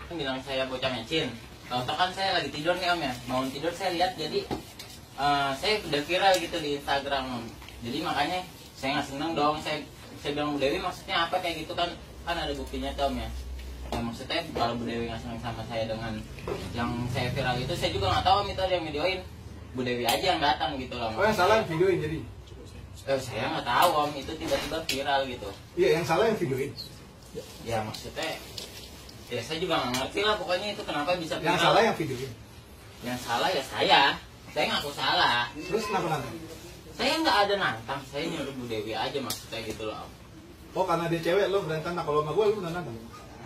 kan bilang saya bocah mecin. Tahu kan saya lagi tidur nih Om ya, bangun tidur saya lihat jadi saya udah viral gitu di Instagram Om. Jadi makanya saya nggak seneng dong, saya bilang Bu Dewi maksudnya apa kayak gitu kan ada buktinya tuh Om ya. Ya maksudnya kalau Bu Dewi nggak seneng sama saya dengan yang saya viral itu, saya juga nggak tahu Om itu ada yang videoin. Bu Dewi aja yang datang gitu loh. Oh yang salah yang videoin jadi? Saya nggak tahu Om, itu tiba-tiba viral gitu. Iya yang salah yang videoin. Ya maksudnya ya saya juga nggak ngerti lah pokoknya itu kenapa bisa viral. Yang salah yang videoin. Yang salah ya saya ngaku salah. Terus kenapa nantang? Saya nggak ada nantang, saya nyuruh Bu Dewi aja maksudnya gitu loh Om. Oh karena dia cewek lo berani nantang, kalau sama gue lo berani nantang?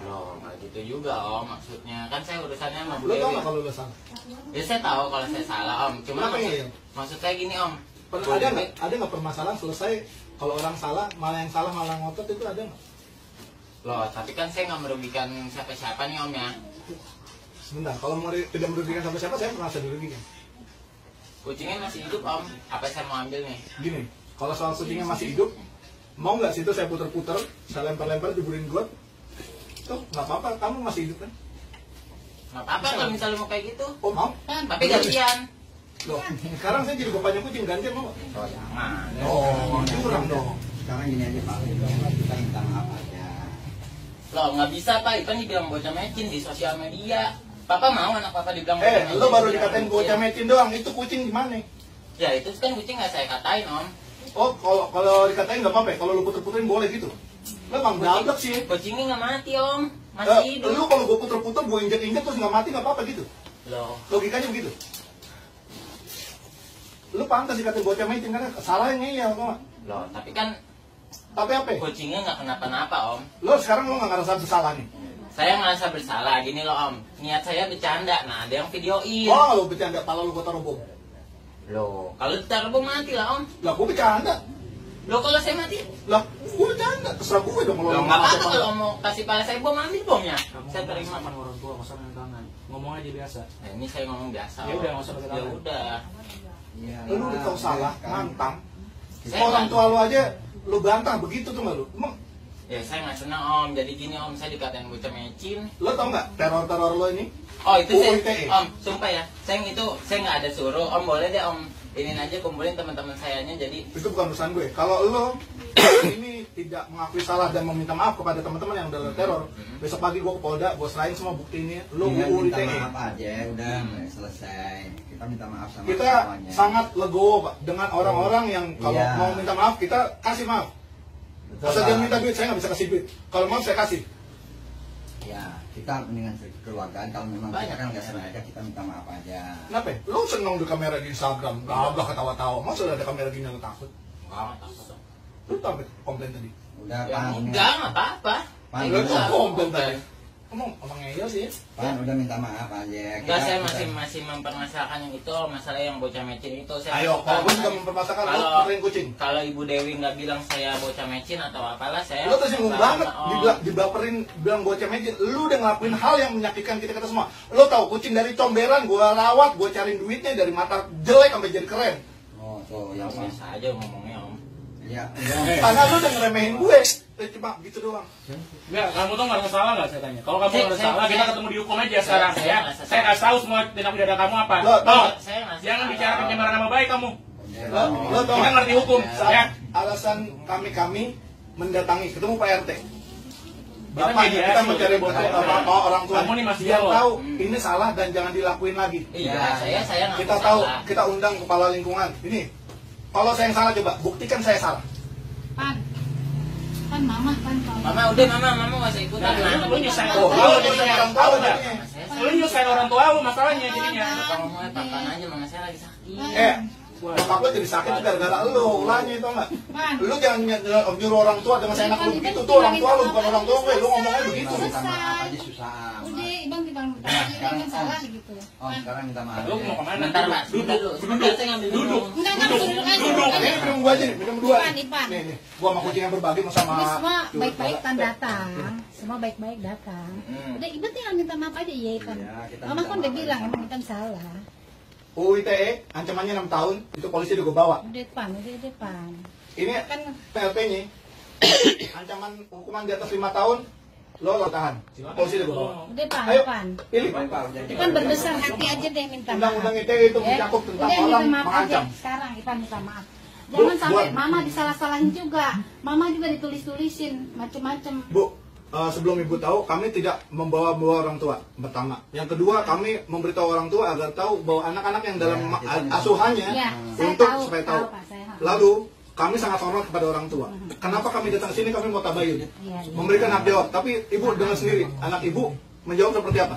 Loh nggak gitu juga Om, maksudnya kan saya urusannya sama Bu Lo Dewi. tau nggak kalau lo salah? Ya saya tahu kalau saya salah Om, cuma maksud saya gini Om. Ada nggak permasalahan selesai kalau orang salah malah yang salah malah ngotot itu ada nggak? Loh tapi kan saya nggak merugikan siapa-siapa nih Om ya. Sebentar, kalau tidak merugikan siapa-siapa saya merasa dirugikan. Kucingnya masih hidup Om, apa saya mau ambil nih? Gini, kalau soal kucingnya masih hidup, mau nggak situ saya puter-puter, saya lempar-lempar jeburin got, tuh nggak apa-apa, kamu masih hidup kan? Nggak apa-apa kalau misalnya mau kayak gitu. Oh mau? Kan, tapi gantian. Loh, sekarang saya jadi bapaknya kucing, gantian mau nggak? Oh jangan. Oh, curang dong. Sekarang gini aja Pak, kita minta maaf aja. Loh nggak bisa Pak, itu kan dibilang bocah mecin di sosial media. Papa mau anak Papa dibilang bocah mecin? Lo baru dikatain bocah mecin doang, itu kucing gimana? Ya itu kan kucing nggak saya katain Om. Oh, kalau dikatain nggak apa-apa, kalau lo puter-puterin boleh gitu. Lo emang beradab sih. Kucingnya nggak mati Om, masih hidup. Lo kalau gue puter-puter, gue injek-injek terus nggak mati nggak apa-apa gitu. Loh, Logikanya begitu. Lu pantas dikatain bocah mecin karena salahnya iya, kok. loh, tapi kan Tapi apa? kucingnya nggak kenapa-napa Om. Lo sekarang lo nggak ngerasa bersalah nih? Saya ngerasa bersalah, gini loh Om. Niat saya bercanda, nah ada yang videoin. Oh, lo bercanda, pala lo gue taruh bom. Loh, kalau ditaruh bom mati lah Om. Lah, gue bercanda. Loh kalau saya mati? Lah, gue bercanda. Terserah gue dong kalau Loh lo nggak apa-apa pala. kalau mau kasih pala saya bom, ambil bomnya. Saya Kamu terima. sama orang tua, nggak usah pegang tangan. Ngomong aja biasa. Nah, ini saya ngomong biasa. Ya Om. udah, nggak usah pakai Ya tangan. udah. Iya. Lu udah tau salah, nantang. Saya Orang nggak- tua lo aja lo bantah begitu tuh nggak lo? Emang Ya saya nggak senang Om. Jadi gini Om, saya dikatain bocah mecin. lo tau nggak teror-teror lo ini? Oh itu saya, UITE. Om, sumpah ya, saya nggak ada suruh. Om boleh deh Om, ini aja kumpulin teman-teman sayanya. Jadi Itu bukan urusan gue. Kalau lo ini tidak mengakui salah dan meminta maaf kepada teman-teman yang udah lo teror, besok pagi gue ke Polda, gue serahin semua bukti ini. Lo Tinggal UU minta ITE. maaf aja, udah selesai. Kita minta maaf sama Kita semuanya. sangat legowo Pak dengan orang-orang yang kalau Iya. mau minta maaf kita kasih maaf. Betul, Asal Pak. dia minta duit saya nggak bisa kasih duit. Kalau mau saya kasih. Ya, kita mendingan keluargaan. Kalau memang kita Banyak kan nggak ya. sengaja, kita minta maaf aja. Kenapa? Lo seneng di kamera di Instagram, gagah ketawa-tawa. Masa udah ada kamera gini lo takut? nggak takut. Lo tau apa komplain tadi? Udah, Ya Pan. enggak, nggak apa-apa. Pan, Saya Lo udah. nggak- tuh komplain tadi. Kamu omong ngeyel sih. Pan, udah minta maaf aja. Enggak, saya Kita- masih mempermasalahkan yang itu, masalah yang bocah mecin itu. Saya Ayo, masih kalau gue juga makanya. mempermasalahkan lo Kalau- puterin kucing. Kalau Ibu Dewi nggak bilang saya bocah mecin atau apalah, saya Lo tersinggung sama banget, Om. dibaperin, bilang bocah mecin. Lo udah ngelakuin hal yang menyakitkan kita semua. Lo tahu kucing dari comberan, gue rawat, gue cariin duitnya dari mata jelek sampai jadi keren. Oh, tuh, yang pas. Biasa aja ngomongnya Om. Ya, Karena lo udah ngeremehin gue. Cuma gitu doang. Enggak, kamu tuh nggak salah nggak saya tanya? Kalau kamu Saya- nggak saya- salah, kita saya- ketemu dihukum aja sekarang saya ya. nggak salah. Saya kasih tahu semua tindak pidana kamu apa. Loh, Toh, saya nggak jangan salah. bicara pencemaran nama baik kamu. Lo tau Kita ngerti hukum, Saat ya. alasan kami mendatangi ketemu Pak RT. Kita Bapaknya mediasi, kita mencari kita betul bohong. apa orang tua. Kamu nih masih Biar jawab. tahu ini salah dan jangan dilakuin lagi. Iya, saya nggak Kita salah. tahu, kita undang kepala lingkungan. Ini, kalau saya yang salah coba buktikan saya salah. Pan mama Mama udah mama nggak usah ikutan. Nah, lu nyusahin Oh, orang tua lo jadinya. orang tahu Tahu nggak? jadinya. Lu nyusahin orang tua lu masalahnya jadinya. Kalau ngomongnya papan aja, mama saya lagi sakit. Bokap lo jadi sakit itu gara-gara lo, ulahnya itu enggak. Pan. Lu jangan nyuruh orang tua dengan saya enak lu begitu tuh orang tua lu bukan orang tua gue, lu ngomongnya begitu. Minta maaf aja susah. Udah, Bang Bang sekarang, salah gitu. Oh, sekarang minta maaf. Lu mau kemana? Bentar Pak, sebentar dulu. Sebentar saya ngambil Duduk. minum. Enggak Ini minum gua aja nih, minum dua. Ipan, Ipan. Nih, gua sama kucing yang berbagi sama Ini semua baik-baik kan datang. Semua baik-baik datang. Hmm. Udah Ibu tinggal minta maaf aja ya Ipan. Iya, kita Mama minta kan udah maaf bilang aja. emang Ipan salah. UU ITE ancamannya 6 tahun, itu polisi udah gua bawa. Udah Pan. Ini Kan PLP-nya ancaman hukuman di atas 5 tahun lo tahan. Polisi deh gua. Udah Pan, Ayo. Pan. Pilih. Ipan berbesar hati aja deh minta maaf. Undang-undang ITE itu Ya. mencakup tentang Udah, orang minta maaf aja. mengancam. Sekarang Ipan minta maaf. Bu, Jangan sampai buat- mama disalah-salahin juga. Mama juga ditulis-tulisin macem-macem. Bu, sebelum ibu tahu, kami tidak membawa-bawa orang tua. Pertama, yang kedua, kami memberitahu orang tua agar tahu bahwa anak-anak yang dalam asuhannya Ya, saya untuk tahu, supaya tahu, tahu. Pak, saya. Lalu kami sangat hormat kepada orang tua. Kenapa kami datang ke sini? Kami mau tabayun, Iya, iya. memberikan hak jawab. Tapi ibu dengar sendiri, anak ibu menjawab seperti apa?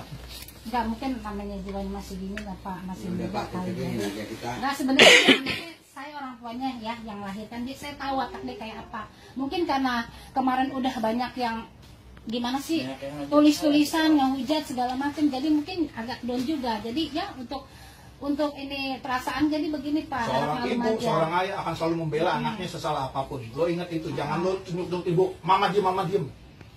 Enggak, mungkin namanya jiwanya masih gini lah Pak, masih Udah muda Pak, kali kita gini ya. aja kita. Enggak, sebenarnya anaknya saya orang tuanya ya yang lahirkan dia, saya tahu watak dia kayak apa. Mungkin karena kemarin udah banyak yang gimana sih tulis-tulisan, ngehujat segala macam, jadi mungkin agak down juga. Jadi ya untuk ini perasaan jadi begini Pak. Seorang harap ibu, maklum aja. seorang ayah akan selalu membela anaknya sesalah apapun. Lo ingat itu, jangan lo tunjuk ibu, mama diem.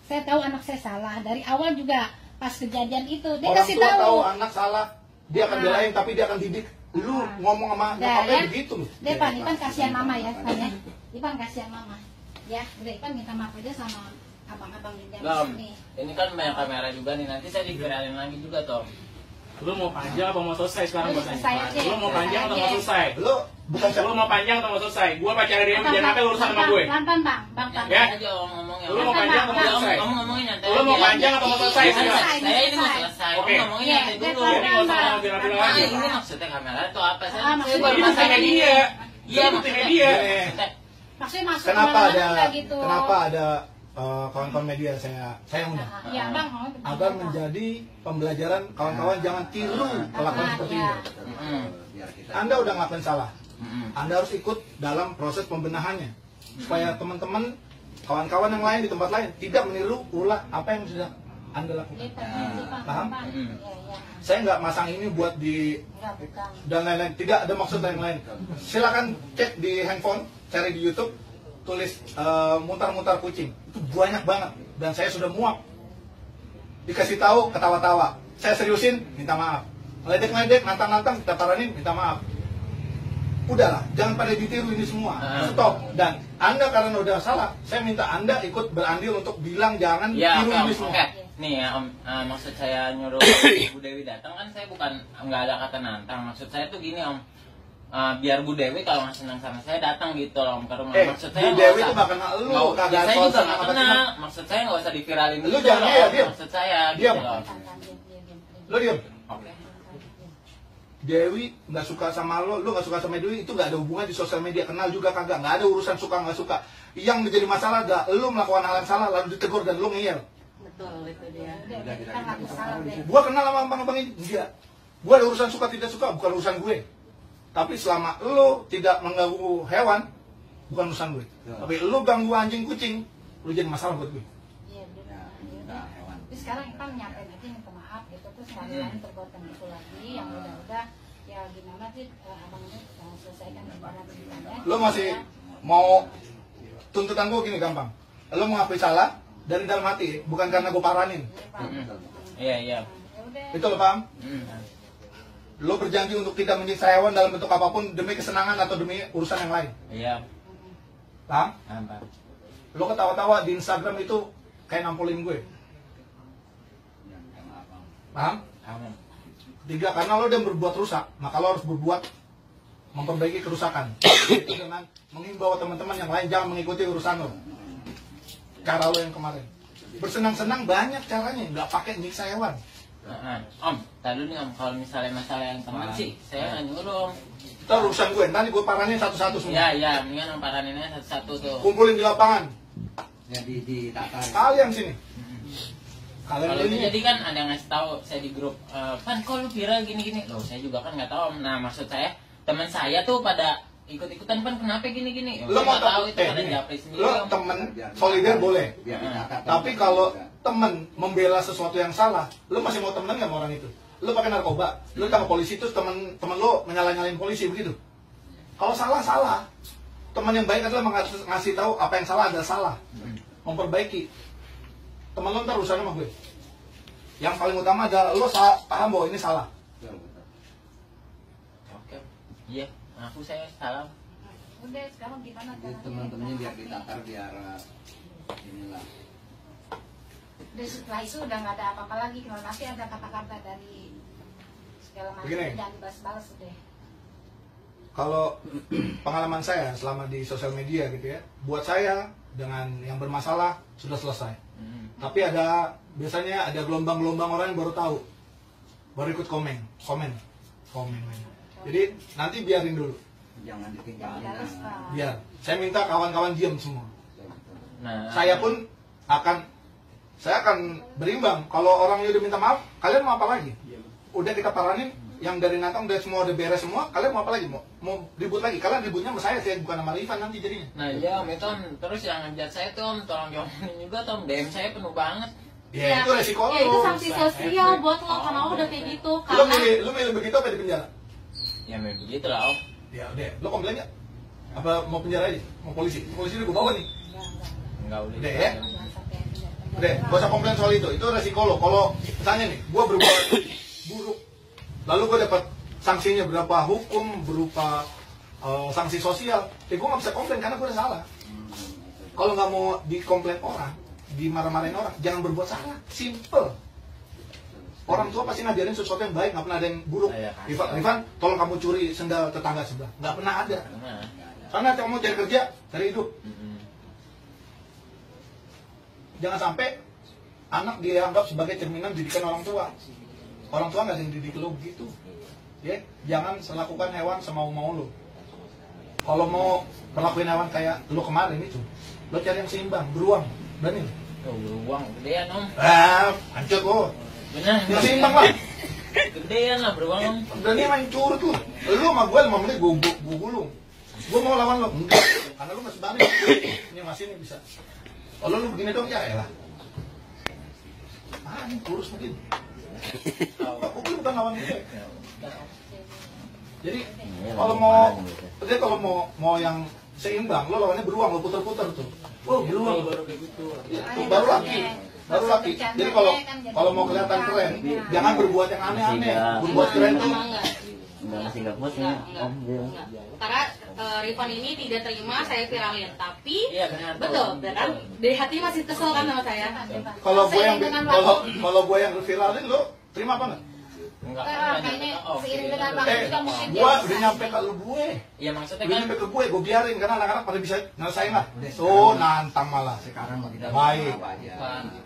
Saya tahu anak saya salah dari awal juga pas kejadian itu dia Orang kasih tua tahu. tahu anak salah, dia akan belain, tapi dia akan didik. Lu ngomong sama Dah, nyokapnya ya. begitu loh. Dia Ipan kasihan mama ya, Pan ya. Ipan kasihan mama. Ya, udah Ipan minta maaf aja sama abang-abang di Gam, sini. ini kan banyak kamera juga nih, nanti saya diviralin lagi juga toh. Lu mau panjang atau mau selesai sekarang Lu gua selesai tanya? aja. Lu mau panjang atau mau Selesai selesai? Lu bukan siapa. Lu mau panjang atau mau selesai? Gua pacar dia Bang, jangan sampai urusan sama gue. Pelan-pelan Bang, Bang. Ya. Aja om ngomongnya. Lu mau panjang atau mau Om, selesai? om ngomongin nanti. Lu mau panjang atau mau selesai Iya, sekarang? selesai. Saya ini mau selesai. Om Oke. ngomongin Iya, nanti dulu. dia Jadi nggak usah Bang. bilang-bilang Ah, lagi. ini maksudnya kamera atau apa? Saya maksudnya baru Ini masuk bukti ini. media. Iya, Ini bukti media. Maksudnya masuk Kenapa kemana-mana ada nggak gitu. kenapa ada kawan-kawan media saya undang? Iya, Bang. Agar menjadi pembelajaran kawan-kawan jangan tiru kelakuan seperti Iya. ini. Biar kita Anda udah ngelakuin salah. Mm-mm. Anda harus ikut dalam proses pembenahannya supaya teman-teman kawan-kawan yang lain di tempat lain tidak meniru ulah apa yang sudah Anda lakukan. Iya, Bang. Paham? Bang. Mm. Iya, iya. Saya nggak masang ini buat di Enggak, bukan. dan lain-lain, tidak ada maksud lain-lain. Silakan cek di handphone, cari di YouTube, tulis mutar-mutar kucing, itu banyak banget dan saya sudah muak. Dikasih tahu ketawa-tawa, saya seriusin minta maaf, ledek-ledek, nantang-nantang kita taranin minta maaf. Udahlah, jangan pada ditiru ini semua, stop. Dan Anda karena udah salah, saya minta Anda ikut berandil untuk bilang jangan Ya, tiru oke, ini Om. semua. Oke. Nih ya Om, maksud saya nyuruh Bu Dewi datang kan saya bukan nggak ada kata nantang. Maksud saya tuh gini Om, biar Bu Dewi kalau nggak senang sama saya datang gitu loh Om ke rumah. Maksud saya Bu nggak Dewi usah- itu gak kenal lu, nggak- kagak saya soal juga senang nggak apa kenal. tidak. Maksud saya nggak usah diviralin. Lu gitu jangan, loh, iya, Om. diam. Maksud saya Diam. gitu loh. Lo diem. Oke. Dewi nggak suka sama lo nggak suka sama Dewi, itu nggak ada hubungan di sosial media, kenal juga kagak, nggak ada urusan suka nggak suka. Yang menjadi masalah adalah lo melakukan hal yang salah lalu ditegur dan lo ngeyel. Betul, itu dia. Udah, kita nggak salah deh. Gua kenal sama abang-abang ini, enggak. Gua ada urusan suka tidak suka, bukan urusan gue. Tapi selama lo tidak mengganggu hewan, bukan urusan gue. Tapi lo ganggu anjing kucing, lo jadi masalah buat gue. Iya, betul. ya, minta hewan. Terus sekarang Ipan nyampein aja minta maaf gitu, terus nggak ada lain perbuatan itu lagi yang udah ya gimana sih abang ini selesaikan gimana ceritanya. Lo masih mau tuntutan gue gini gampang. Lo mengakui salah dari dalam hati, bukan karena gue paranin. Iya iya. Ya udah. Itu lo paham? Mm. Lo berjanji untuk tidak menyiksa hewan dalam bentuk apapun demi kesenangan atau demi urusan yang lain. Iya. Paham? Apa? Lo ketawa-tawa di Instagram itu kayak nampulin gue. Paham? Aman. Tiga, karena lo udah berbuat rusak, maka lo harus berbuat memperbaiki kerusakan. Itu dengan menghimbau teman-teman yang lain jangan mengikuti urusan lo. Cara lo yang kemarin. Bersenang-senang banyak caranya, nggak pakai nyiksa hewan. Om, tadi nih Om, kalau misalnya masalah yang kemarin sih, saya nggak nyuruh Om. Itu urusan gue, nanti gue paranin satu-satu semua. Iya iya, mendingan Om paraninnya satu-satu tuh. Kumpulin di lapangan. Ya di tata. Kalian sini. Kalian Kalau itu ini. jadi kan ada yang ngasih tahu saya di grup, Pan kok lu viral gini-gini. Loh saya juga kan nggak tahu Om. Nah maksud saya teman saya tuh pada ikut-ikutan Pan kenapa gini-gini. Lo mau tahu itu pada gini, japri sendiri lo Om. temen solidar boleh. Biar ditata. Tapi kalau temen membela sesuatu yang salah, lo masih mau temenan nggak sama orang itu? Lo pakai narkoba, lo sama polisi terus temen lo menyalah-nyalain polisi begitu. Kalau salah salah, teman yang baik adalah ngasih tahu apa yang salah adalah salah, memperbaiki. Temen lo ntar urusan sama gue. Yang paling utama adalah lo paham bahwa ini salah. Oke. Iya, aku saya salah. Udah sekarang gimana Jadi caranya? teman-temannya biar ditatar biar inilah. Dan setelah itu udah nggak ada apa-apa lagi, kalau nanti ada kata-kata dari segala macam, Begini. jangan dibalas-balas deh. Kalau pengalaman saya selama di sosial media gitu ya, buat saya dengan yang bermasalah sudah selesai. Tapi biasanya ada gelombang-gelombang orang yang baru tahu, baru ikut komen. Jadi nanti biarin dulu, Jangan Jangan ditinggalin. balas, Pak. biar. Saya minta kawan-kawan diam semua. Nah, Saya pun akan berimbang. Kalau orangnya udah minta maaf, kalian mau apa lagi? Udah kita paranin, yang dari Natang udah semua udah beres semua, kalian mau apa lagi? Mau ribut lagi? Kalian ributnya sama saya bukan sama Ivan nanti jadinya. nah iya Om, itu Om. Terus yang ngejat saya tuh Om, tolong jawabin juga tuh Om, DM saya penuh banget. Ya, itu resiko Ya itu lo. sanksi sosial buat lo karena lo udah kayak gitu. Lu Karena milih begitu apa di penjara? Ya memang begitu lah Om. Ya udah, lo komplain nggak? Apa mau penjara aja? Mau polisi? Polisi udah gue bawa nih. Enggak udah. Udah ya? Udah, gak usah komplain soal itu resiko lo. Kalau misalnya nih, gue berbuat buruk, lalu gue dapat sanksinya berupa hukum, berupa sanksi sosial, ya gue nggak bisa komplain karena gue udah salah. Kalau nggak mau dikomplain orang, dimarah-marahin orang, jangan berbuat salah. Simple. Orang tua pasti ngajarin sesuatu yang baik, nggak pernah ada yang buruk. Iya, Rifan, tolong kamu curi sendal tetangga sebelah. Nggak pernah ada. Nah, Karena kamu cari kerja, cari hidup. Jangan sampai anak dianggap sebagai cerminan didikan orang tua. Orang tua nggak ada yang didik lo begitu. Ya, jangan lakukan hewan semau-mau lo. Kalau mau perlakuin hewan kayak lo kemarin itu, lo cari yang seimbang, beruang, berani. tuh beruang gedean Om. Hancur lo. Benar. Yang seimbang lah. Gedean lah beruang Om. Berani main curut lo. Lo sama gue 5 menit gue gulung. Gue mau lawan lo, enggak. Karena lo masih berani. Ini masih ini bisa. Kalau lu begini dong ya elah. Ini kurus mungkin. Aku bukan lawan dia. Jadi kalau mau yang seimbang, lo lawannya beruang, lo puter-puter tuh. Oh, beruang baru kayak gitu. Itu baru laki. Jadi kalau mau kelihatan keren, jangan berbuat yang aneh-aneh. Berbuat keren tuh. karena Rifan ini tidak terima saya viralin, tapi Iya benar. betul, kan dari hati masih kesel kan sama saya. Kalau gue yang viralin, lo terima apa nggak? Enggak. Kayaknya seiring dengan waktu juga mungkin dia Gue bisa. udah nyampe ke lu gue. Ya maksudnya Udah kan nyampe ke gue biarin karena anak-anak pada bisa nyelesain lah. Tuh nantang malah. Sekarang mau kita Baik. apa aja.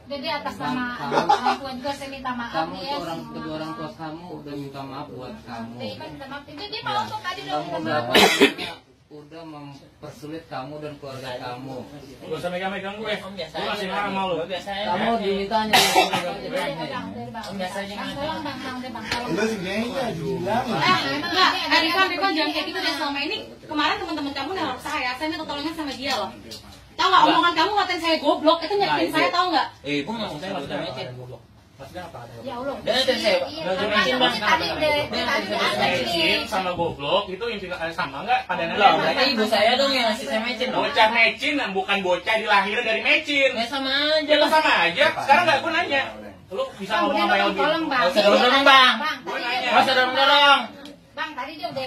Jadi atas nama orang tua juga saya minta maaf Kamu ya. tuh kedua orang tua kamu udah minta maaf buat kamu. Dia minta maaf. Jadi mau tuh tadi udah Kamu minta udah maaf. udah mempersulit kamu dan keluarga kamu. Gak usah megang-megang gue. Om biasa Gue aja. masih marah sama lu. Gue biasa aja. Kamu ditanya Om biasa aja Bang, tolong bang, tolong. Enggak sih gengnya bilang. Enggak, Rifan jangan kayak gitu deh. Selama ini kemarin teman-teman kamu nelfon saya minta tolongnya sama dia loh. Tahu nggak omongan kamu ngatain saya goblok itu nyakitin saya, tahu nggak? Gue mau saya maksudnya mecin. Ya Allah. Dan itu saya Iya, udah karena mecin bang. tadi udah ada Mecin ini. sama goblok itu intinya sama nggak? Padanannya Loh, sama. berarti ibu saya dong yang ngasih saya mecin dong. Bocah mecin bukan bocah dilahirkan dari mecin. Ya sama aja Jelas lah. sama aja. Sekarang nggak gue nanya. Lu bisa Bang, ngomong udah apa yang dong, lebih? tolong bang. Nggak usah dorong-dorong, Bang. Bang, Gue tadi nanya. dia- Nggak usah dorong-dorong. Bang, tadi dia udah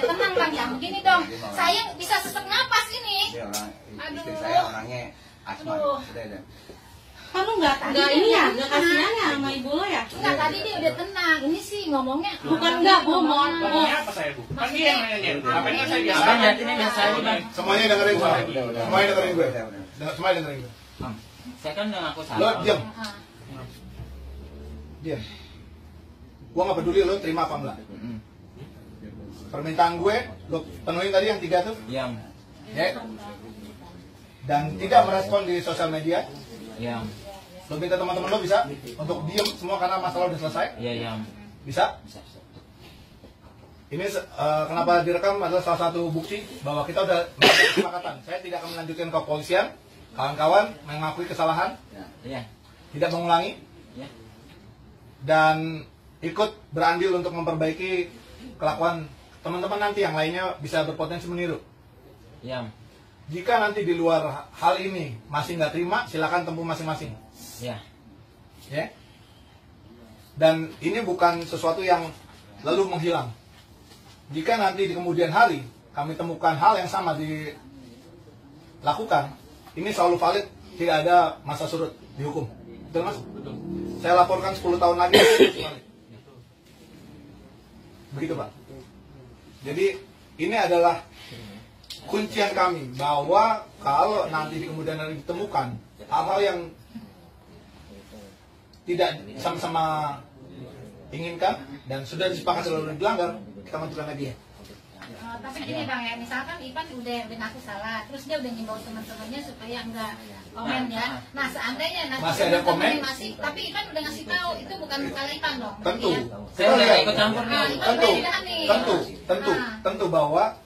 tenang bang, ya begini dong. Saya bisa sesak napas ini. Dia orang istri Aduh. saya orangnya asma. Aduh. Udah. Kan lu nggak ini ya, nggak kasihan ya sama ibu lo ya? Enggak, tadi dia udah tenang. Ini sih ngomongnya. Bukan enggak, Bu, mohon. Ngomongnya apa saya, Bu? Kan dia yang nanya. Apa yang saya biasa? Abang lihat ini biasa aja bang. Semuanya dengerin gue. Semuanya dengerin gue. Semuanya dengerin gue. Saya kan udah ngaku Lo salah. diam. Ah. Diam. Gue nggak peduli lo terima apa enggak. Permintaan gue, lo penuhin tadi yang 3 tuh. Diam. Ya. Dan tidak merespon di sosial media. Diam. Lo minta teman-teman lo bisa untuk diem semua karena masalah udah selesai. Iya diam. Bisa? Ini kenapa direkam adalah salah satu bukti bahwa kita udah melakukan kesepakatan. Saya tidak akan melanjutkan ke kepolisian. Kawan-kawan mengakui kesalahan, Iya. tidak mengulangi, Iya. dan ikut berandil untuk memperbaiki kelakuan teman-teman nanti yang lainnya bisa berpotensi meniru. Diam. Jika nanti di luar hal ini masih nggak terima, silakan tempuh masing-masing. Iya. Ya. Dan ini bukan sesuatu yang lalu menghilang. Jika nanti di kemudian hari kami temukan hal yang sama dilakukan, ini selalu valid, tidak ada masa surut dihukum. Itu Betul Mas? Saya laporkan 10 tahun lagi. Begitu Pak. Jadi ini adalah kuncian kami bahwa kalau nanti di kemudian hari ditemukan hal-hal yang tidak sama-sama inginkan dan sudah disepakati lalu dilanggar, kita menentukan lagi ya. Tapi gini Bang ya, misalkan Ivan udah ngaku salah, terus dia udah ngimbau teman-temannya supaya enggak komen ya. Nah seandainya nanti Masih ada komen? masih, tapi Ivan udah ngasih tahu itu bukan salah Ivan dong. Tentu. Ya. Saya nggak ikut campur nih. Tentu bahwa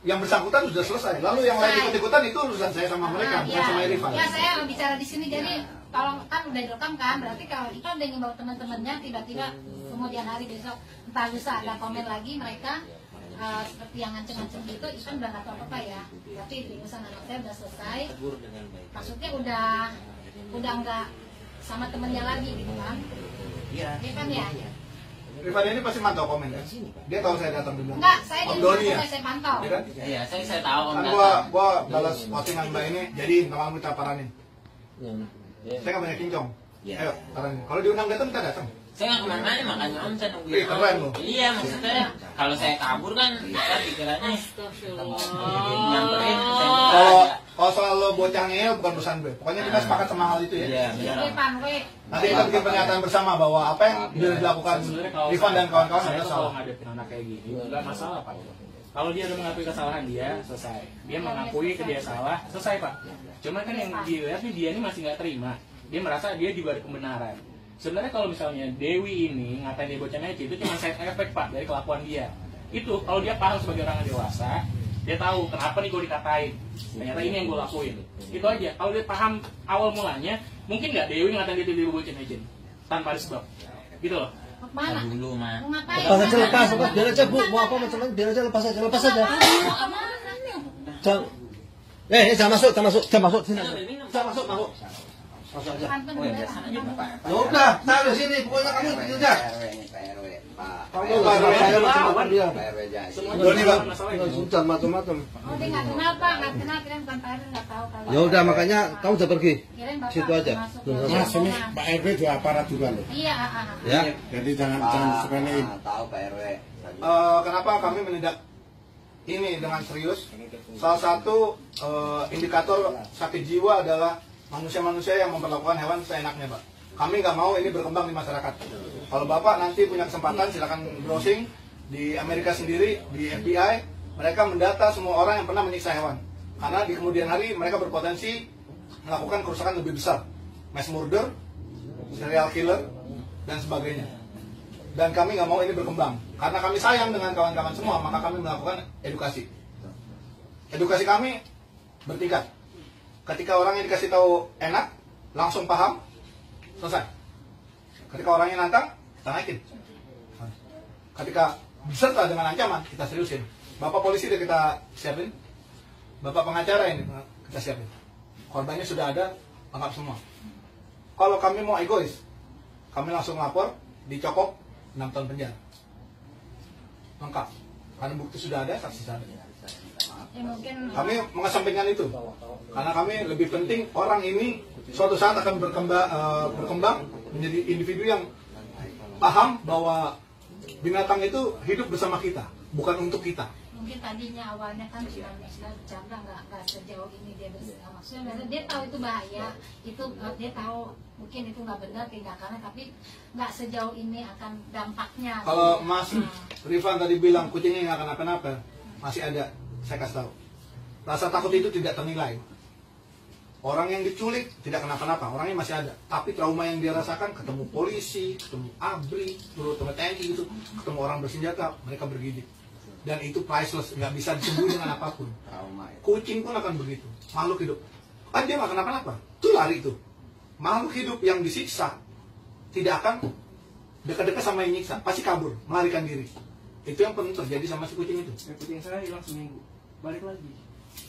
yang bersangkutan sudah selesai. Lalu yang lain ikut-ikutan itu urusan saya sama mereka, bukan sama Irfan. Ya saya bicara di sini jadi kalau kan udah direkam kan, berarti kalau Ivan udah ngimbau teman-temannya tiba-tiba kemudian hari besok entah lusa ada komen lagi mereka seperti yang ngancem-ngancem gitu, Ivan udah nggak tahu apa ya. Tapi urusan anak saya udah selesai. Maksudnya udah nggak sama temennya lagi gitu kan? Iya. Ivan ya. Rifan ini pasti mantau komen kan? Dia tahu saya datang di belakang. Enggak, saya Om di Doni ya? saya pantau. Iya kan? Iya, saya tahu. Kan gua balas postingan Mbak ini, jadi kalau kamu kita paranin. Saya nggak banyak kincong. Ayo, paranin. Kalau diundang datang kita datang. Saya nggak kemana-mana, makanya Om saya nungguin. Keren loh. Iya, maksudnya kalau saya kabur kan kita pikirannya nyamperin. Kalau soal lo bocah ngeyel bukan urusan gue. Pokoknya kita sepakat sama hal itu ya. Iya, benar. Ivan, Nanti kita bikin pernyataan bersama bahwa apa yang sudah dilakukan Rifan dan kawan-kawan saya adalah kalau salah. ngadepin anak kayak gini nggak masalah Pak. Kalau dia udah mengakui kesalahan dia, selesai. Dia mengakui ke dia salah, selesai Pak. Cuma kan yang dilihat nih dia ini masih nggak terima. Dia merasa dia juga ada kebenaran. Sebenarnya kalau misalnya Dewi ini ngatain dia bocah ngeci itu cuma side effect Pak dari kelakuan dia. Itu kalau dia paham sebagai orang yang dewasa, dia tahu kenapa nih gue dikatain. Ternyata ini yang gue lakuin. Itu aja. Kalau dia paham awal mulanya, mungkin nggak Dewi ngatain dia bocah ngeci tanpa ada sebab. Gitu loh. mana? Dulu mah. Mau ngapain? Lepas aja, lepas biar aja Bu, mau apa macam biar aja lepas aja. Jangan, jangan masuk sini. Jangan masuk. Masuk aja. Ya udah, saya di sini, pokoknya kamu di sini aja. Kamu saya macam dia. Doni Bang. Sudah macam-macam. Oh dia nggak kenal Pak, nggak kenal, kirain bukan Pak RW, nggak tahu kalau. Ya udah, makanya kamu udah pergi. Kirain Bapak Situ aja. masuk ke Mas, ini rombongan. Pak RW juga aparat juga loh. Iya, Ya. Jadi jangan disepelein. Tahu Pak RW. Kenapa kami menindak ini dengan serius? Salah satu indikator sakit jiwa adalah manusia-manusia yang memperlakukan hewan seenaknya, Pak. Kami nggak mau ini berkembang di masyarakat. Kalau Bapak nanti punya kesempatan, silakan browsing di Amerika sendiri, di FBI, mereka mendata semua orang yang pernah menyiksa hewan. Karena di kemudian hari mereka berpotensi melakukan kerusakan lebih besar, mass murder, serial killer, dan sebagainya. Dan kami nggak mau ini berkembang. Karena kami sayang dengan kawan-kawan semua, maka kami melakukan edukasi. Edukasi kami bertingkat. Ketika orang yang dikasih tahu enak, langsung paham, selesai. Ketika orangnya nantang, kita naikin. Ketika beserta dengan ancaman, kita seriusin. Bapak polisi udah kita siapin, Bapak pengacara ini kita siapin. Korbannya sudah ada, lengkap semua. Kalau kami mau egois, kami langsung lapor, dicokok 6 tahun penjara. Lengkap. Karena bukti sudah ada, saksi sudah ada. Ya mungkin Kami mengesampingkan itu. Karena kami lebih penting orang ini suatu saat akan berkembang menjadi individu yang paham bahwa binatang itu hidup bersama kita, bukan untuk kita. mungkin tadinya awalnya kan sudah bercanda nggak sejauh ini dia bersama. Maksudnya dia tahu itu bahaya, itu dia tahu mungkin itu nggak benar tindakannya, tapi nggak sejauh ini akan dampaknya. Kalau Mas Rifan tadi bilang kucingnya nggak kenapa-napa, masih ada. Saya kasih tahu, rasa takut itu tidak ternilai. Orang yang diculik tidak kenapa-napa, orangnya masih ada. Tapi trauma yang dia rasakan, ketemu polisi, ketemu ABRI, ketemu TNI gitu, ketemu orang bersenjata, mereka bergidik. Dan itu priceless, nggak bisa disembuh dengan apapun. Kucing pun akan begitu, makhluk hidup. Kan dia nggak kenapa-napa, itu lari itu. Makhluk hidup yang disiksa tidak akan dekat-dekat sama yang nyiksa, pasti kabur, melarikan diri. Itu yang pernah terjadi sama si kucing itu. Kucing saya hilang seminggu, balik lagi.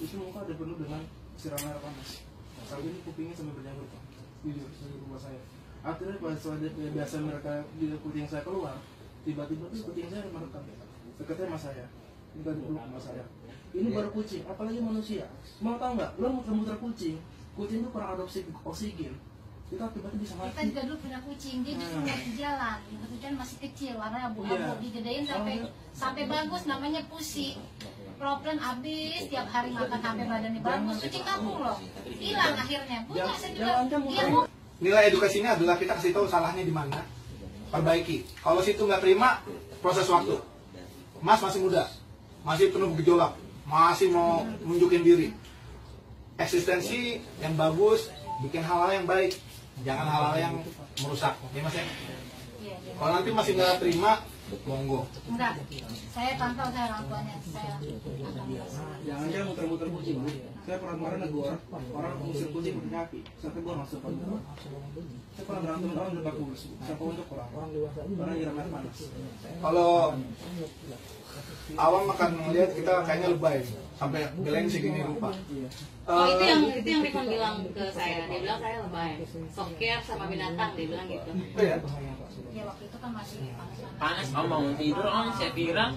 Itu muka udah penuh dengan siram air panas. Sampai ini kupingnya sampai berjamur Pak. Di rumah saya. Akhirnya pas biasa mereka di kucing saya keluar, tiba-tiba tuh kucing saya merekam. Dekatnya sama saya, minta dipeluk sama saya. Ini baru kucing, apalagi manusia. Mau tahu nggak? Lo muter-muter kucing itu kurang ada oksigen. Kita tiba-tiba bisa Kita mati. juga dulu punya kucing, dia justru nggak di jalan, kebetulan masih kecil, warna abu-abu, Iya. digedein sampai bagus, namanya Pusi. Proplen habis, tiap hari makan sampai badannya bagus, kucing kampung loh, hilang akhirnya. Punya saya juga, iya Bu. Nilai edukasinya adalah kita kasih tahu salahnya di mana, perbaiki. Kalau situ nggak terima, proses waktu. Mas masih muda, masih penuh gejolak, masih mau nunjukin diri. Eksistensi yang bagus, bikin hal-hal yang baik, jangan hal-hal yang merusak. Ya Mas ya? Kalau nanti masih nggak terima, monggo. Enggak, saya pantau saya orang tuanya, saya akan berusaha. Jangan jangan muter-muter kucing. Bu. Saya pernah kemarin negor orang mengusir kucing pakai kaki. Sampai gua masuk kontrol. Saya pernah berantem orang udah bagus. Siapa untuk orang dewasa ini orang nyiram air panas. Kalau awam akan melihat kita kayaknya lebay, sampai belain segini rupa. Oh itu yang Rifan bilang ke saya, dia bilang saya lebay, soker sama binatang, dia bilang gitu. Iya. Ya waktu itu kan masih panas-panas, Panas, om bangun tidur, om saya viral.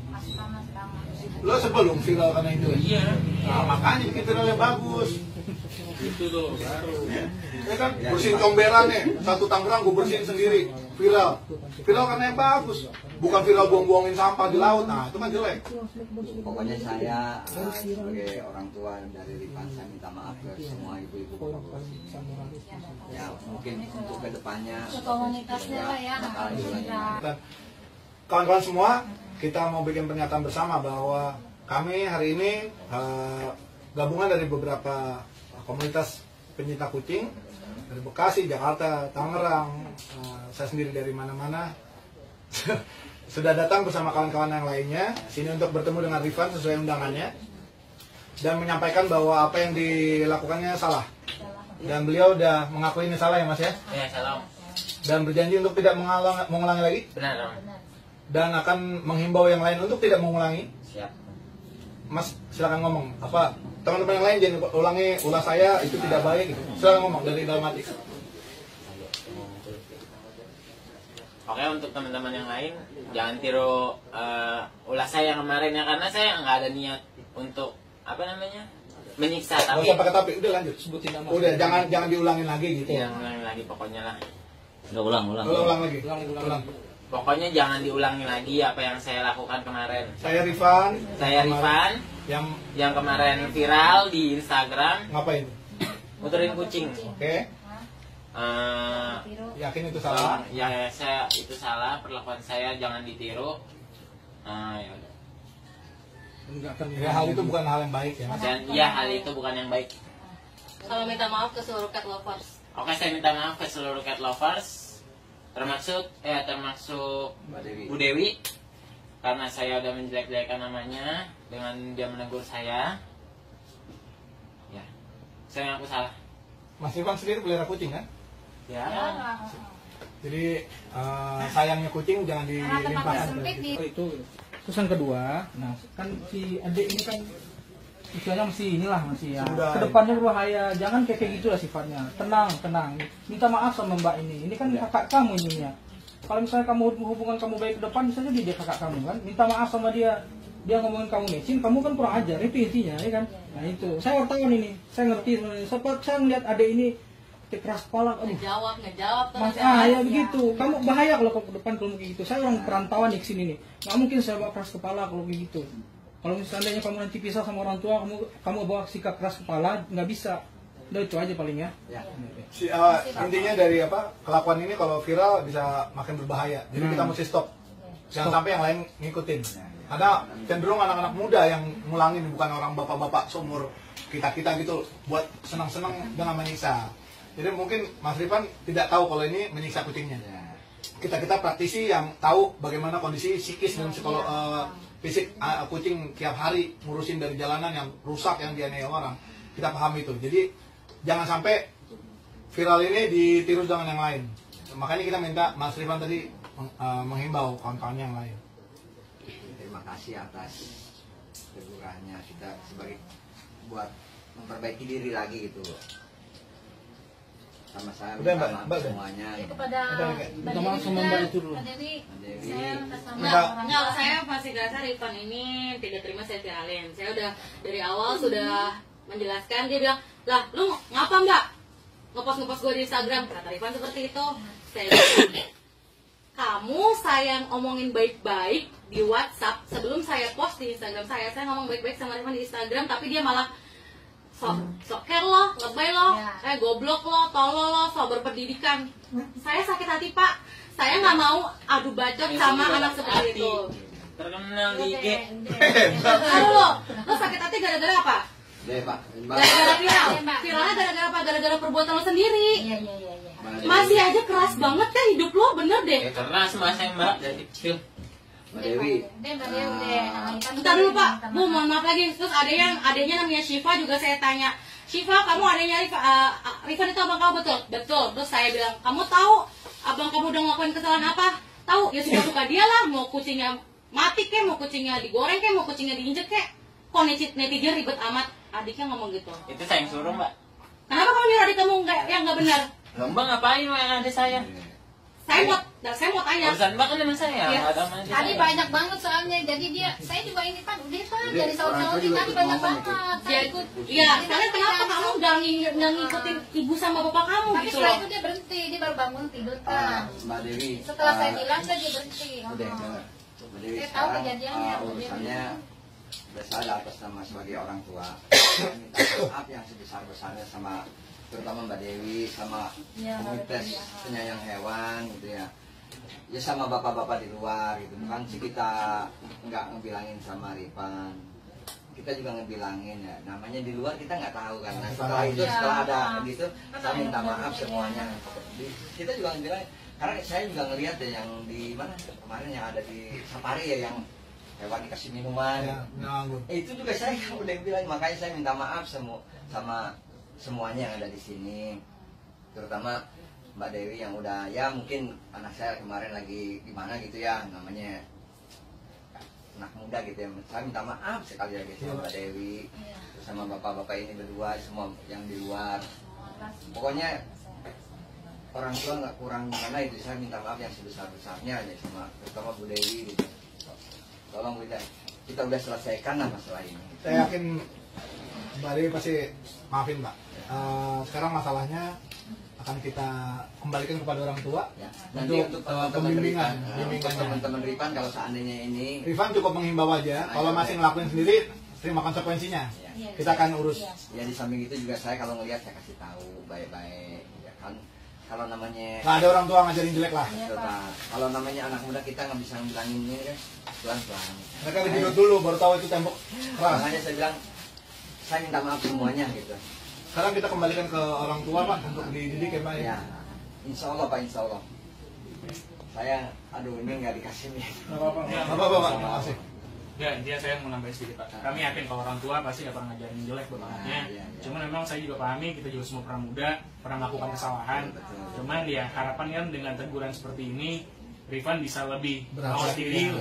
masih panas banget. Lo sebelum viral karena itu. Iya. Nah, makanya bikin viral yang bagus. Itu tuh baru. Ya kan, bersihin comberan nih, satu Tangerang gue bersihin sendiri, viral. Viral karena yang bagus, bukan viral buang-buangin sampah di laut. Nah, itu kan jelek. Pokoknya saya sebagai orang tua dari Rifan, saya minta maaf ke semua ibu-ibu bapak-bapak. Ya mungkin untuk kedepannya Komunitasnya lah ya, bakal diulangi. Dan kawan-kawan semua, kita mau bikin pernyataan bersama bahwa kami hari ini gabungan dari beberapa komunitas pencinta kucing dari Bekasi, Jakarta, Tangerang, saya sendiri dari mana-mana sudah datang bersama kawan-kawan yang lainnya sini untuk bertemu dengan Rifan sesuai undangannya dan menyampaikan bahwa apa yang dilakukannya salah dan beliau udah mengakui ini salah ya Mas ya, Ya, salam. dan berjanji untuk tidak mengulangi lagi Benar, om. dan akan menghimbau yang lain untuk tidak mengulangi. Siap. Mas silakan ngomong apa teman-teman yang lain jangan ulangi ulah saya itu tidak baik gitu. Silakan ngomong dari dalam hati. Oke, untuk teman-teman yang lain jangan tiru ulah saya kemarin ya, karena saya nggak ada niat untuk apa namanya menyiksa, Nggak tapi usah pakai tapi udah lanjut sebutin nama. Udah jangan diulangin lagi gitu. yang lagi pokoknya lah. Ulang lagi. Ulang. Pokoknya jangan diulangi lagi apa yang saya lakukan kemarin. Saya Rifan. Saya Rifan yang kemarin viral di Instagram Ngapain? muterin kucing. Oke. Yakin itu salah? Ya, saya itu salah, perlakuan saya jangan ditiru. Ya udah. Ya, hal itu bukan hal yang baik ya Mas. Dan ya hal itu bukan yang baik. Kalau minta maaf ke seluruh cat lovers. Oke, saya minta maaf ke seluruh cat lovers, termasuk Bu Dewi, karena saya udah menjelek-jelekan namanya dengan dia menegur saya. Ya, saya ngaku salah. Mas Rifan sendiri pelihara kucing kan? Ya. Jadi sayangnya kucing jangan dilimpahkan. Itu terus yang kedua, nah kan si adik ini kan usianya masih masih ya. Sudah. Kedepannya berbahaya, jangan kayak gitu lah sifatnya. Tenang. Minta maaf sama mbak ini. Ini kan kakak kamu ininya. Kalau misalnya kamu hubungan kamu baik ke depan, bisa jadi dia kakak kamu kan. Minta maaf sama dia. Dia ngomongin kamu mecin, kamu kan kurang ajar. Itu intinya, ya kan. Nah itu, saya wartawan ini, saya ngerti. Saya ngeliat adik ini keras kepala. Aduh. Ngejawab terus. Ya begitu. Kamu bahaya kalau ke depan kalau kayak gitu. Saya orang perantauan di sini nih. Nggak mungkin saya bawa keras kepala kalau kayak gitu. Kalau misalnya kamu nanti pisah sama orang tua, kamu bawa sikap keras kepala, nggak bisa. Udah itu aja paling ya. Intinya dari kelakuan ini kalau viral bisa makin berbahaya. Jadi kita mesti stop. Jangan sampai yang lain ngikutin. Karena cenderung anak-anak muda yang ngulangin, bukan orang bapak-bapak seumur kita gitu buat senang-senang dengan menyiksa. Jadi mungkin Mas Rifan tidak tahu kalau ini menyiksa kucingnya. Kita praktisi yang tahu bagaimana kondisi psikis dan fisik kucing tiap hari ngurusin dari jalanan yang rusak, yang dianiaya orang. Kita paham itu. Jadi jangan sampai viral ini ditiru dengan yang lain. Makanya kita minta Mas Rifan tadi menghimbau kawan-kawan yang lain. Terima kasih atas tegurannya, kita sebagai buat memperbaiki diri lagi gitu loh. Sama saya minta maaf semuanya. Kepada Minta maaf sama Mbak itu dulu. Mbak Dewi, saya atas nama Enggak. orang Enggak, tua. saya masih rasa Rifan ini tidak terima saya viralin. Saya udah dari awal sudah menjelaskan, dia bilang, lah lu ngapa mbak? ngepost gue di Instagram, kata Rifan seperti itu. Saya bilang, kamu saya ngomongin baik-baik di WhatsApp sebelum saya post di Instagram saya ngomong baik-baik sama Rifan di Instagram, tapi dia malah sok care lo, lebay lo, goblok lo, tolol lo, sok berpendidikan. Saya sakit hati Pak, saya nggak mau adu bacot sama anak seperti itu. Terkenal di IG. Aduh lo sakit hati gara-gara apa? Gara-gara viralnya gara-gara apa? Gara-gara perbuatan lo sendiri. Iya. Masih aja keras banget kan hidup lo, bener deh. Keras mas Mbak dari kecil. Mbak Dewi. Bentar dulu Pak, Bu mohon maaf lagi. Terus adanya namanya Syifa juga saya tanya, Syifa kamu adanya Rifan itu abang kamu betul? Betul. Terus saya bilang, kamu tahu abang kamu udah ngelakuin kesalahan apa? Tahu, ya suka dia lah. Mau kucingnya mati kek, mau kucingnya digoreng kek, mau kucingnya diinjek kek. Kok netizen ribet amat? Adiknya ngomong gitu. Itu saya yang suruh Mbak. Kenapa kamu nyuruh adik kamu yang nggak benar? Mbak ngapain Mbak adik saya? Saya mau tanya. Urusan Mbak kan dengan saya. Ya. Tadi banyak banget soalnya, jadi saya juga ini kan udah jadi saudara tadi banyak banget. Saya ikut. Iya, sekarang kenapa kamu nggak ngikutin ibu sama bapak kamu tapi gitu setelah loh? itu dia berhenti, dia baru bangun tidur kan. Mbak Dewi. Setelah saya bilang dia berhenti. Udah, Mbak Dewi. Saya tahu kejadiannya. Urusannya saya atas nama sebagai orang tua. Saya minta maaf yang sebesar-besarnya sama terutama Mbak Dewi sama komunitas penyayang hewan gitu ya. Ya sama bapak-bapak di luar gitu. Bukan sih kita nggak ngebilangin sama Rifan. Kita juga ngebilangin ya. Namanya di luar kita nggak tahu kan. Nah, setelah ada gitu, saya minta maaf semuanya. Kita juga ngebilangin. Karena saya juga ngelihat ya yang di mana kemarin yang ada di Safari ya yang hewan dikasih minuman. Itu juga saya udah bilang, makanya saya minta maaf sama semuanya yang ada di sini, terutama Mbak Dewi yang udah ya mungkin anak saya kemarin lagi gimana gitu ya namanya anak muda gitu ya. Saya minta maaf sekali lagi sama Mbak Dewi, terus sama bapak-bapak ini berdua semua yang di luar. Pokoknya orang tua nggak kurang gimana itu, saya minta maaf yang sebesar-besarnya ya sama terutama Bu Dewi gitu. Tolong kita udah selesaikan lah masalah ini. Saya yakin Mbak Dewi pasti maafin Mbak. Sekarang masalahnya akan kita kembalikan kepada orang tua ya. Nanti untuk pembimbingan. Untuk teman-teman Rifan kalau seandainya ini Rifan cukup menghimbau aja. Kalau masih ngelakuin sendiri, terima konsekuensinya. Ya. Kita akan urus. Ya di samping itu juga saya kalau ngelihat saya kasih tahu baik-baik ya kan. Kalau namanya nggak ada orang tua ngajarin jelek lah. Kalau namanya anak muda kita nggak bisa bilangin ini kan pelan-pelan. Mereka tidur dulu baru tahu itu tembok keras. Makanya saya bilang saya minta maaf semuanya gitu. Sekarang kita kembalikan ke orang tua Pak untuk dididik ya Pak ya. Insya Allah Pak, Insya Allah. Saya ini nggak dikasih nih. Nggak apa-apa Pak, terima kasih. Ya, intinya saya mau nambahin sedikit Pak. Kami yakin kalau orang tua pasti nggak pernah ngajarin jelek buat anaknya. Cuman memang saya juga pahami, kita juga semua pernah muda, pernah melakukan kesalahan. Cuman ya harapan kan dengan teguran seperti ini, Rifan bisa lebih mawas diri,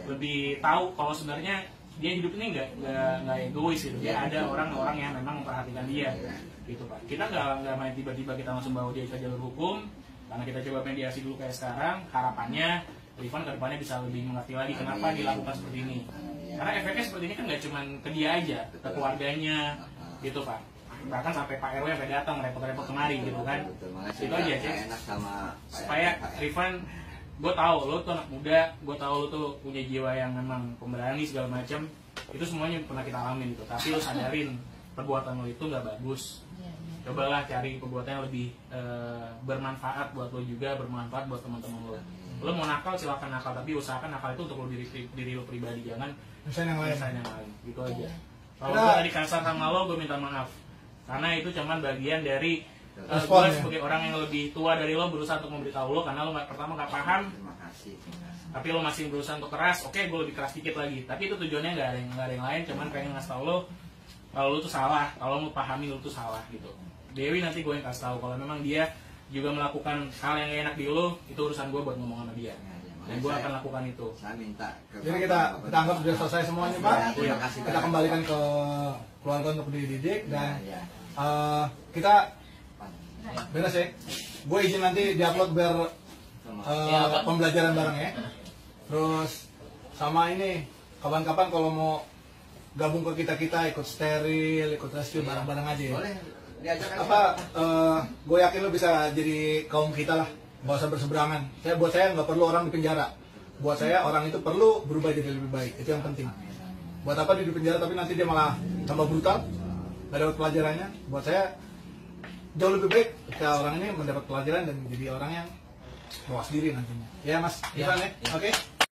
lebih tahu kalau sebenarnya dia hidup ini nggak egois gitu. Dia ada orang-orang yang memang memperhatikan dia, gitu Pak. Kita nggak main tiba-tiba kita langsung bawa dia ke jalur hukum, karena kita coba mediasi dulu kayak sekarang. Harapannya Rifan ke depannya bisa lebih mengerti lagi kenapa dilakukan seperti ini. Karena efeknya seperti ini kan nggak cuma ke dia aja, ke keluarganya, gitu Pak. Bahkan sampai Pak RW sampai datang repot-repot kemari gitu kan. Itu aja sih. Supaya Rifan, gue tahu lo tuh anak muda, gue tahu lo tuh punya jiwa yang memang pemberani segala macam. Itu semuanya pernah kita alamin gitu. Tapi lo sadarin perbuatan lo itu nggak bagus. Cobalah cari perbuatan yang lebih bermanfaat buat lo juga, bermanfaat buat teman-teman lo. Lo mau nakal silakan nakal, tapi usahakan nakal itu untuk lo diri lo pribadi, jangan misalnya yang lain. Gitu aja. Kalau gue tadi kasar sama lo, gue minta maaf. Karena itu cuman bagian dari gue sebagai orang yang lebih tua dari lo berusaha untuk memberitahu lo, karena lo pertama nggak paham. Tapi lo masih berusaha untuk keras. Oke, gue lebih keras dikit lagi. Tapi itu tujuannya nggak ada yang lain, cuman pengen ngasih tau lo kalau lo tuh salah, kalau lo pahami lo tuh salah gitu. Dewi nanti gue yang kasih tahu kalau memang dia juga melakukan hal yang gak enak di lo, itu urusan gue buat ngomong sama dia. Dan gue akan lakukan itu. Saya minta. Jadi kita anggap sudah selesai semuanya Pak. Kita kembalikan ke keluarga untuk dididik dan kita beres ya. Gue izin nanti diupload biar pembelajaran bareng ya. Terus sama ini kapan-kapan kalau mau gabung ke kita ikut steril, ikut rescue bareng-bareng aja ya. Boleh. gue yakin lo bisa jadi kaum kita lah, nggak usah berseberangan. Buat saya nggak perlu orang di penjara. Buat saya orang itu perlu berubah jadi lebih baik, itu yang penting. Buat apa dia di penjara tapi nanti dia malah tambah brutal, nggak dapat pelajarannya. Buat saya jauh lebih baik ketika orang ini mendapat pelajaran dan menjadi orang yang mawas diri nantinya. Ya Mas Ivan ya, oke.